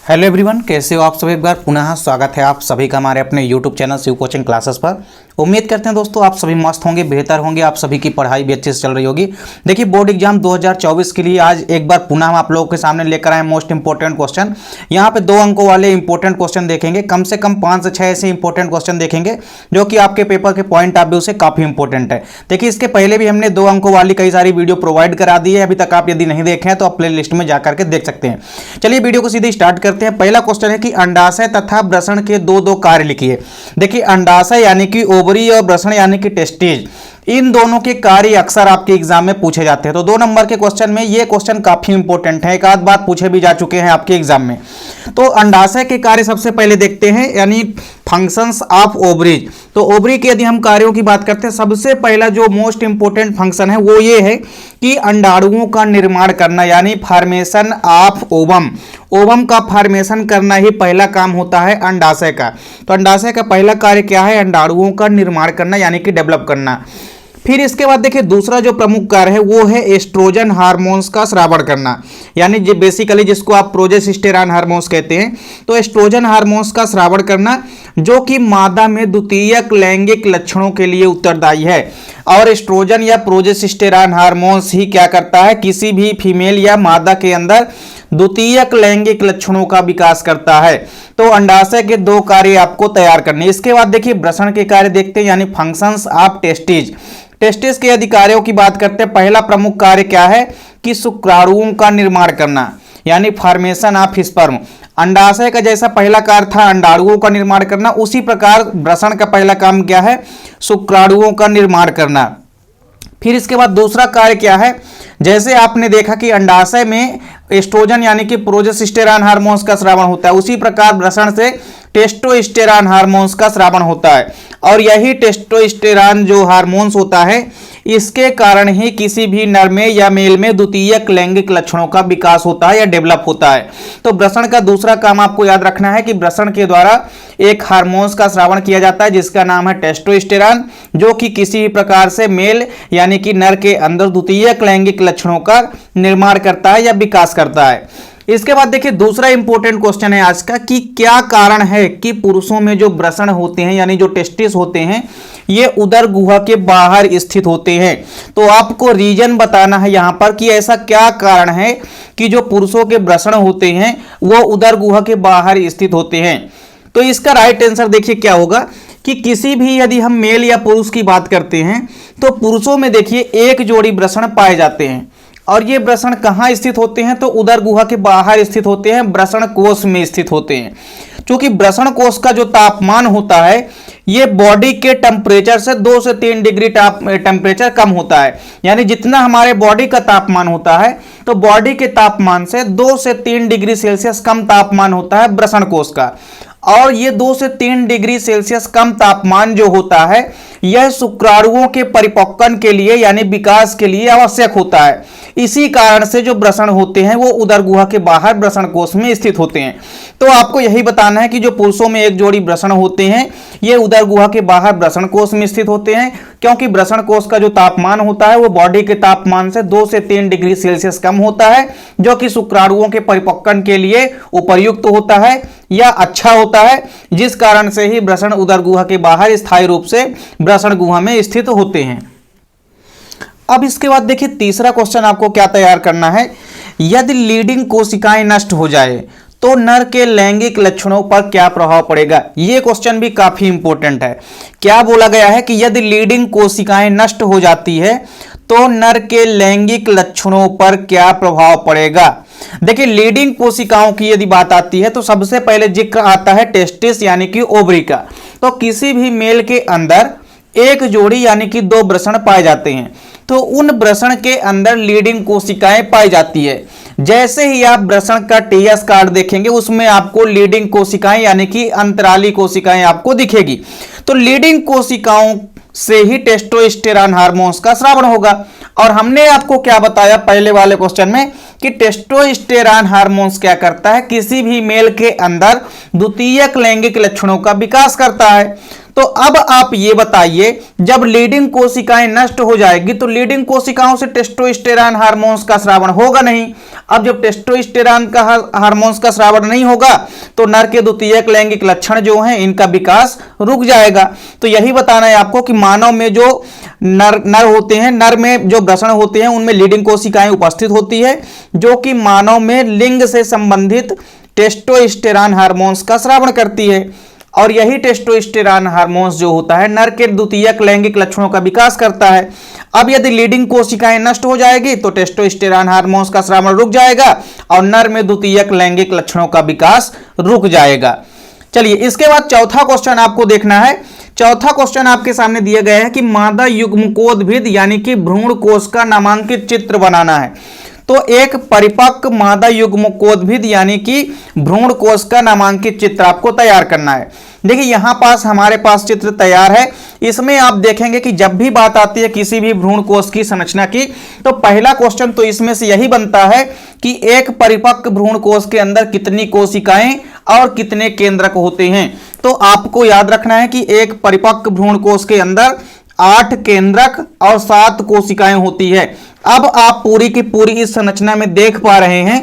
Hello everyone, कैसे हो आप सभी। एक बार पुनः स्वागत है आप सभी का हमारे अपने YouTube channel Shiv coaching classes पर। उम्मीद करते हैं दोस्तों आप सभी मस्त होंगे, बेहतर होंगे, आप सभी की पढ़ाई भी अच्छे से चल रही होगी। देखिए बोर्ड एग्जाम 2024 के लिए आज एक बार पुनः हम आप लोगों के सामने लेकर आए मोस्ट इंपॉर्टेंट क्वेश्चन। यहाँ पे 2 अंकों वाले इंपॉर्टेंट क्वेश्चन देखेंगे, कम से कम 5 से 6 ऐसे इंपॉर्टेंट क्वेश्चन देखेंगे जो कि आपके पेपर के पॉइंट ऑफ व्यू से काफी इंपॉर्टेंट है। देखिए इसके पहले भी हमने 2 अंकों वाली कई सारी वीडियो प्रोवाइड करा दी है, अभी तक आप यदि नहीं देखे हैं तो आप प्ले लिस्ट में जाकर के देख सकते हैं। चलिए वीडियो को सीधे स्टार्ट करते हैं। पहला क्वेश्चन है कि अंडाशय तथा वृषण के दो कार्य लिखिए। देखिए अंडाशय यानी कि ओवरी और वृषण यानी कि टेस्टिज, इन दोनों के कार्य अक्सर आपके एग्जाम में पूछे जाते हैं। तो 2 नंबर के क्वेश्चन में ये क्वेश्चन काफी इंपॉर्टेंट है, एक आध बार पूछे भी जा चुके हैं आपके एग्जाम में। तो अंडाशय के कार्य सबसे पहले देखते हैं, यानी फंक्शंस ऑफ ओवरीज। तो ओवरी के यदि हम कार्यों की बात करते हैं, सबसे पहला जो मोस्ट इंपॉर्टेंट फंक्शन है वो ये है कि अंडाणुओं का निर्माण करना, यानी फॉर्मेशन ऑफ ओवम। ओवम का फॉर्मेशन करना ही पहला काम होता है अंडाशय का। तो अंडाशय का पहला कार्य क्या है? अंडाणुओं का निर्माण करना यानी कि डेवलप करना। फिर इसके बाद देखिए दूसरा जो प्रमुख कार्य है वो है एस्ट्रोजन हार्मोन्स का स्रावण करना, यानी जो बेसिकली जिसको आप प्रोजेस्टेरॉन हार्मोन्स कहते हैं। तो एस्ट्रोजन हार्मोन्स का स्रावण करना जो कि मादा में द्वितीयक लैंगिक लक्षणों के लिए उत्तरदायी है। और एस्ट्रोजन या प्रोजेस्टेरॉन हार्मोन्स ही क्या करता है? किसी भी फीमेल या मादा के अंदर द्वितीयक लैंगिक लक्षणों का विकास करता है। तो अंडाशय के 2 कार्य आपको तैयार करने। इसके बाद देखिए वृषण के कार्य देखते हैं, यानी फंक्शंस ऑफ टेस्टिज। टेस्टिस के अधिकारियों की बात करते हैं। पहला प्रमुख कार्य क्या है कि शुक्राणुओं का निर्माण करना, यानी फॉर्मेशन ऑफ स्पर्म। अंडाशय का जैसा पहला कार्य था अंडाणुओं का निर्माण करना, उसी प्रकार वृषण का पहला काम क्या है? शुक्राणुओं का निर्माण करना। फिर इसके बाद दूसरा कार्य क्या है? जैसे आपने देखा कि अंडाशय में एस्ट्रोजन यानी कि प्रोजेस्टेरॉन हार्मोन्स का स्रावण होता है, उसी प्रकार वृषण से टेस्टोस्टेरॉन हार्मोन्स का स्रावण होता है। और यही टेस्टोस्टेरॉन जो हार्मोन्स होता है, इसके कारण ही किसी भी नर में या मेल में द्वितीयक लैंगिक लक्षणों का विकास होता है या डेवलप होता है। तो वृषण का दूसरा काम आपको याद रखना है कि वृषण के द्वारा एक हार्मोन्स का स्रावण किया जाता है जिसका नाम है टेस्टोस्टेरॉन, जो कि किसी भी प्रकार से मेल यानी कि नर के अंदर द्वितीयक लैंगिक लक्षणों का निर्माण करता है या विकास करता है। इसके बाद देखिए दूसरा इंपॉर्टेंट क्वेश्चन है आज का कि क्या कारण है कि पुरुषों में जो वृषण होते हैं यानी जो टेस्टिस होते हैं ये उदर गुहा के बाहर स्थित होते हैं। तो आपको रीजन बताना है यहाँ पर कि ऐसा क्या कारण है कि जो पुरुषों के वृषण होते हैं वो उदर गुहा के बाहर स्थित होते हैं। तो इसका राइट आंसर देखिए क्या होगा कि किसी भी यदि हम मेल या पुरुष की बात करते हैं तो पुरुषों में देखिए एक जोड़ी वृषण पाए जाते हैं। और ये वृषण कहाँ स्थित होते हैं? तो उदर गुहा के बाहर स्थित होते हैं, वृषण कोश में स्थित होते हैं। क्योंकि वृषण कोश का जो तापमान होता है ये बॉडी के टेम्परेचर से 2 से 3 डिग्री टेम्परेचर कम होता है। यानी जितना हमारे बॉडी का तापमान होता है तो बॉडी के तापमान से 2 से 3 डिग्री सेल्सियस कम तापमान होता है वृषण कोश का। और ये 2 से 3 डिग्री सेल्सियस कम तापमान जो होता है यह शुक्राणुओं के परिपक्वन के लिए यानी विकास के लिए आवश्यक होता है। इसी कारण से जो वृषण होते हैं वो उदर गुहा के बाहर वृषण कोश में स्थित होते हैं। तो आपको यही बताना है कि जो पुरुषों में एक जोड़ी वृषण होते हैं ये उदर गुहा के बाहर वृषण कोश में स्थित होते हैं, क्योंकि वृषण कोश का जो तापमान होता है वो बॉडी के तापमान से 2 से 3 डिग्री सेल्सियस कम होता है, जो कि शुक्राणुओं के परिपक्वन के लिए उपयुक्त होता है या अच्छा होता है, जिस कारण से ही वृषण उदर गुहा के बाहर स्थायी रूप से वृषण गुहा में स्थित होते हैं। अब इसके बाद देखिए तीसरा क्वेश्चन आपको क्या तैयार करना है। यदि लीडिंग कोशिकाएं नष्ट हो जाए तो नर के लैंगिक लक्षणों पर क्या प्रभाव पड़ेगा? यह क्वेश्चन भी काफी इंपॉर्टेंट है। क्या बोला गया है कि यदि लीडिंग कोशिकाएं नष्ट हो जाती है तो नर के लैंगिक लक्षणों पर क्या प्रभाव पड़ेगा? देखिए लीडिंग कोशिकाओं की यदि बात आती है तो सबसे पहले जिक्र आता है टेस्टिस यानी कि ओवरी का। तो किसी भी मेल के अंदर एक जोड़ी यानी कि 2 वृषण पाए जाते हैं, तो उन वृषण के अंदर लीडिंग कोशिकाएं पाई जाती है। जैसे ही आप वृषण का टीएस कार्ड देखेंगे उसमें आपको लीडिंग कोशिकाएं यानी कि अंतराली कोशिकाएं आपको दिखेगी। तो लीडिंग कोशिकाओं से ही टेस्टोस्टेरॉन हार्मोन्स का स्रावण होगा। और हमने आपको क्या बताया पहले वाले क्वेश्चन में कि टेस्टोस्टेरॉन हार्मोन्स क्या करता है? किसी भी मेल के अंदर द्वितीयक लैंगिक लक्षणों का विकास करता है। तो अब आप ये बताइए, जब लीडिंग कोशिकाएं नष्ट हो जाएगी तो लीडिंग कोशिकाओं से टेस्टोस्टेरॉन हार्मोन्स का स्रावण होगा नहीं। अब जब टेस्टोस्टेरॉन का हार्मोन्स का स्रावण नहीं होगा तो नर के द्वितीयक लैंगिक लक्षण जो हैं इनका विकास रुक जाएगा। तो यही बताना है आपको कि मानव में जो नर होते हैं, नर में जो वृषण होते हैं उनमें लीडिंग कोशिकाएं उपस्थित होती है जो कि मानव में लिंग से संबंधित टेस्टोस्टेरॉन हार्मोन्स का स्रावण करती है, और यही टेस्टोस्टेरॉन हार्मोन्स जो होता है नर के द्वितीयक लैंगिक लक्षणों का विकास करता है। अब यदि लीडिंग कोशिकाएं नष्ट हो जाएगी तो टेस्टोस्टेरॉन हार्मोन्स का स्रावण रुक जाएगा और नर में द्वितीयक लैंगिक लक्षणों का विकास रुक जाएगा। चलिए इसके बाद चौथा क्वेश्चन आपको देखना है। चौथा क्वेश्चन आपके सामने दिया गया है कि मादा युग्मकोद्भिद यानी कि भ्रूण कोश का नामांकित चित्र बनाना है। तो एक परिपक्व मादा युग्मकोद्भिद यानी कि भ्रूण कोश का नामांकित चित्र आपको तैयार करना है। देखिए यहां पास हमारे पास चित्र तैयार है। इसमें आप देखेंगे कि जब भी बात आती है किसी भी भ्रूण कोश की संरचना की तो पहला क्वेश्चन तो इसमें से यही बनता है कि एक परिपक्व भ्रूण कोश के अंदर कितनी कोशिकाएं और कितने केंद्रक होते हैं। तो आपको याद रखना है कि एक परिपक्व भ्रूण कोश के अंदर 8 केंद्रक और 7 कोशिकाएं होती है। अब आप पूरी की पूरी इस संरचना में देख पा रहे हैं,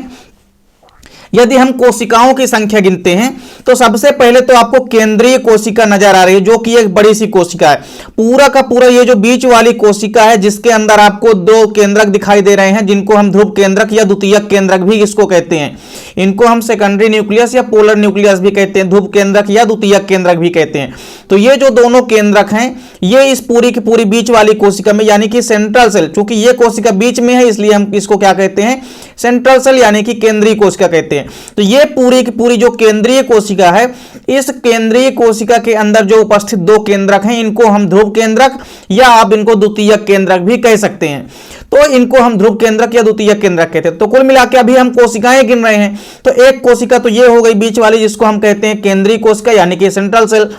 यदि हम कोशिकाओं की संख्या गिनते हैं तो सबसे पहले तो आपको केंद्रीय कोशिका नजर आ रही है जो कि एक बड़ी सी कोशिका है। पूरा का पूरा ये जो बीच वाली कोशिका है जिसके अंदर आपको 2 केंद्रक दिखाई दे रहे हैं जिनको हम ध्रुव केंद्रक या द्वितीयक केंद्रक भी इसको कहते हैं। इनको हम सेकेंडरी न्यूक्लियस या पोलर न्यूक्लियस भी कहते हैं, ध्रुव केंद्रक या द्वितीयक केंद्रक भी कहते हैं। तो ये जो दोनों केंद्रक हैं ये इस पूरी की पूरी बीच वाली कोशिका में यानी कि सेंट्रल सेल, चूंकि ये कोशिका बीच में है इसलिए हम इसको क्या कहते हैं, सेंट्रल सेल यानी कि केंद्रीय कोशिका कहते हैं। तो ये पूरी की पूरी जो केंद्रीय कोशिका है, इस केंद्रीय कोशिका के अंदर जो उपस्थित 2 केंद्रक हैं इनको हम ध्रुव केंद्रक या आप इनको द्वितीयक केंद्रक भी कह सकते हैं। तो इनको हम ध्रुव केंद्रक या द्वितीयक केंद्रक कहते हैं। तो कुल मिलाकर अभी हम कोशिकाएं गिन रहे हैं। तो एक कोशिका तो ये हो गई बीच वाली जिसको हम कहते हैं केंद्रीय कोशिका यानी कि सेंट्रल सेल।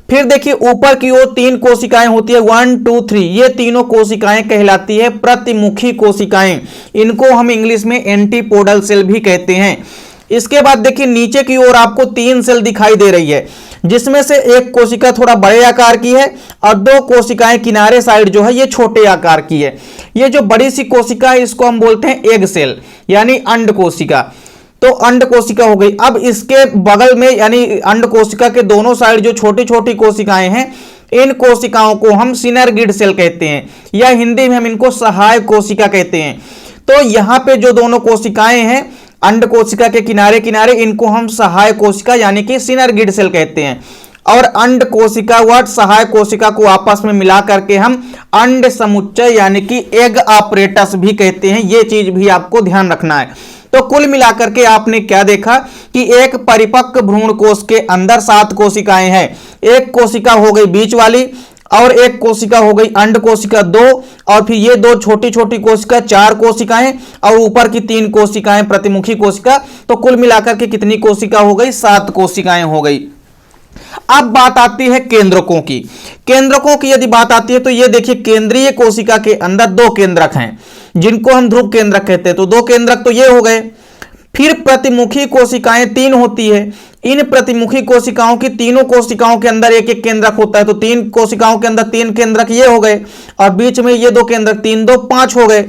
फिर देखिए ऊपर की ओर 3 कोशिकाएं होती है, 1 2 3। ये तीनों कोशिकाएं कहलाती है प्रतिमुखी कोशिकाएं। इनको हम इंग्लिश में एंटीपोडल सेल भी कहते हैं। इसके बाद देखिए नीचे की ओर आपको 3 सेल दिखाई दे रही है जिसमें से एक कोशिका थोड़ा बड़े आकार की है और 2 कोशिकाएं किनारे साइड जो है ये छोटे आकार की है। ये जो बड़ी सी कोशिका है इसको हम बोलते हैं एग सेल यानी अंड कोशिका। तो अंड कोशिका हो गई। अब इसके बगल में यानी अंड कोशिका के दोनों साइड जो छोटी छोटी कोशिकाएं हैं इन कोशिकाओं को हम सिनर्गिड सेल कहते हैं या हिंदी में हम इनको सहायक कोशिका कहते हैं। तो यहाँ पे जो दोनों कोशिकाएं हैं अंड कोशिका के किनारे किनारे इनको हम सहायक कोशिका यानी कि सिनर्गिड सेल कहते हैं। और अंड कोशिका व सहायक कोशिका को आपस में मिला करके हम अंड समुच्चय यानी कि एग आपरेटस भी कहते हैं। ये चीज भी आपको ध्यान रखना है। तो कुल मिलाकर के आपने क्या देखा कि एक परिपक्व भ्रूण कोश के अंदर 7 कोशिकाएं हैं। एक कोशिका हो गई बीच वाली और एक कोशिका हो गई अंड कोशिका 2 और फिर ये 2 छोटी छोटी कोशिका 4 कोशिकाएं और ऊपर की 3 कोशिकाएं प्रतिमुखी कोशिका। तो कुल मिलाकर के कितनी कोशिका हो गई, 7 कोशिकाएं हो गई। अब बात आती है केंद्रकों की। केंद्रकों की यदि बात आती है तो ये देखिए केंद्रीय कोशिका के अंदर 2 केंद्रक हैं जिनको हम ध्रुव केंद्रक कहते हैं। तो 2 केंद्रक तो ये हो गए। फिर प्रतिमुखी कोशिकाएं 3 होती है। इन प्रतिमुखी कोशिकाओं की तीनों कोशिकाओं के अंदर एक एक केंद्रक होता है। तो 3 कोशिकाओं के अंदर 3 केंद्रक ये हो गए और बीच में ये 2 केंद्रक, 3 2 5 हो गए।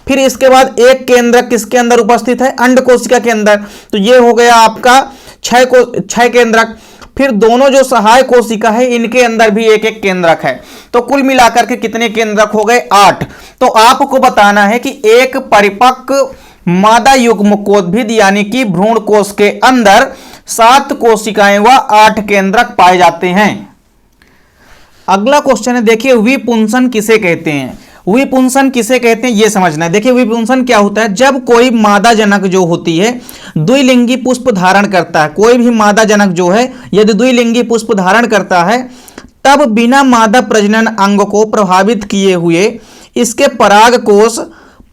फिर इसके बाद एक केंद्रक किसके अंदर उपस्थित है, अंड कोशिका के अंदर। तो ये हो गया आपका 6 केंद्रक। फिर दोनों जो सहायक कोशिका है इनके अंदर भी एक एक केंद्रक है। तो कुल मिलाकर के कितने केंद्रक हो गए, 8। तो आपको बताना है कि एक परिपक्व मादा युग्मकोद्भिद यानी कि भ्रूण कोश के अंदर 7 कोशिकाएं व 8 केंद्रक पाए जाते हैं। अगला क्वेश्चन है, देखिए विपुंसन किसे कहते हैं। विपुंसन किसे कहते हैं ये समझना है। देखिए विपुंसन क्या होता है, जब कोई मादा जनक जो होती है द्विलिंगी पुष्प धारण करता है, कोई भी मादा जनक जो है यदि द्विलिंगी पुष्प धारण करता है तब बिना मादा प्रजनन अंग को प्रभावित किए हुए इसके पराग कोष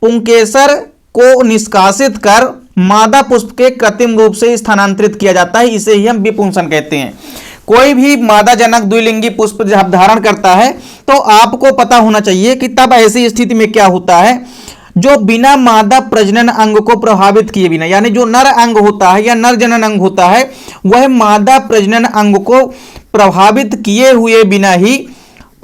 पुंकेसर को निष्कासित कर मादा पुष्प के कृत्रिम रूप से स्थानांतरित किया जाता है। इसे ही हम विपुंसन कहते हैं। कोई भी मादा जनक द्विलिंगी पुष्प जब धारण करता है तो आपको पता होना चाहिए कि तब ऐसी स्थिति में क्या होता है, जो बिना मादा प्रजनन अंग को प्रभावित किए बिना यानी जो नर अंग होता है या नर जनन अंग होता है वह मादा प्रजनन अंग को प्रभावित किए हुए बिना ही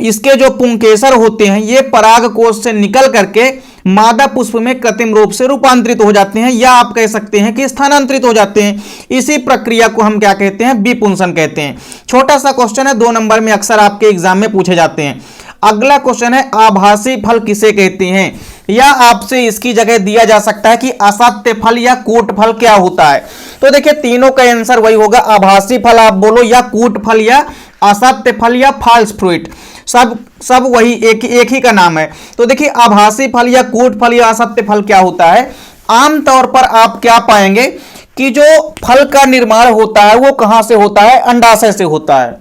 इसके जो पुंकेसर होते हैं ये पराग कोश से निकल करके मादा पुष्प में कृत्रिम रूप से रूपांतरित हो जाते हैं, या आप कह सकते हैं कि स्थानांतरित हो जाते हैं। इसी प्रक्रिया को हम क्या कहते हैं? विपुंसन कहते हैं। छोटा सा क्वेश्चन है, 2 नंबर में अक्सर आपके एग्जाम में पूछे जाते हैं। अगला क्वेश्चन है, आभासी फल किसे कहते हैं? या आपसे इसकी जगह दिया जा सकता है कि असत्य फल या कूट फल क्या होता है। तो देखिए तीनों का आंसर वही होगा, आभासी फल आप बोलो या कूट फल या असत्य फल या फॉल्स फ्रूट, सब वही एक ही का नाम है। तो देखिए आभासी फल या कूट फल या असत्य फल क्या होता है? आमतौर पर आप क्या पाएंगे कि जो फल का निर्माण होता है वो कहां से होता है? अंडाशय से होता है।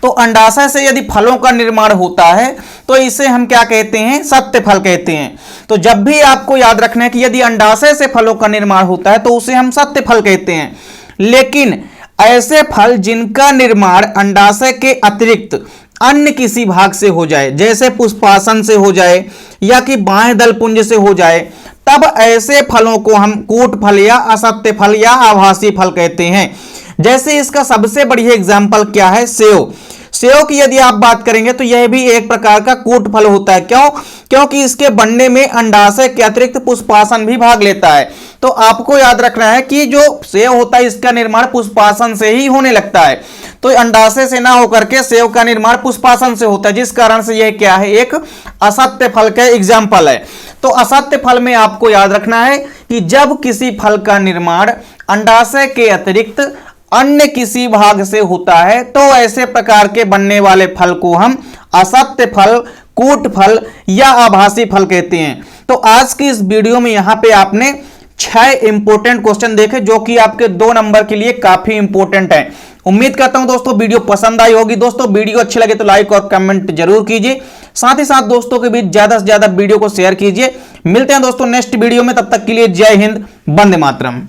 तो अंडाशय से यदि फलों का निर्माण होता है तो इसे हम क्या कहते हैं? सत्य फल कहते हैं। तो जब भी आपको याद रखना है कि यदि अंडाशय से फलों का निर्माण होता है तो उसे हम सत्य फल कहते हैं। लेकिन ऐसे फल जिनका निर्माण अंडाशय के अतिरिक्त अन्य किसी भाग से हो जाए, जैसे पुष्पासन से हो जाए या कि बाह्य दल पुंज से हो जाए, तब ऐसे फलों को हम कूट फल या असत्य फल या आभासी फल कहते हैं। जैसे इसका सबसे बढ़िया एग्जाम्पल क्या है? सेव। सेव की यदि आप बात करेंगे तो यह भी एक प्रकार का कूट फल होता है। क्यों? क्योंकि इसके बनने में अंडाशय के अतिरिक्त पुष्पासन भी भाग लेता है। तो आपको याद रखना है कि जो सेव होता है इसका निर्माण पुष्पासन से ही होने लगता है। तो अंडाशय से ना होकर के सेव का निर्माण पुष्पासन से होता है, जिस कारण से यह क्या है? एक असत्य फल का एग्जाम्पल है। तो असत्य फल में आपको याद रखना है कि जब किसी फल का निर्माण अंडाशय के अतिरिक्त अन्य किसी भाग से होता है तो ऐसे प्रकार के बनने वाले फल को हम असत्य फल, कूट फल या आभासी फल कहते हैं। तो आज की इस वीडियो में यहां पे आपने 6 इंपॉर्टेंट क्वेश्चन देखे जो कि आपके 2 नंबर के लिए काफी इंपॉर्टेंट है। उम्मीद करता हूं दोस्तों वीडियो पसंद आई होगी। दोस्तों वीडियो अच्छी लगे तो लाइक और कमेंट जरूर कीजिए, साथ ही साथ दोस्तों के बीच ज्यादा से ज्यादा वीडियो को शेयर कीजिए। मिलते हैं दोस्तों नेक्स्ट वीडियो में, तब तक के लिए जय हिंद, वंदे मातरम।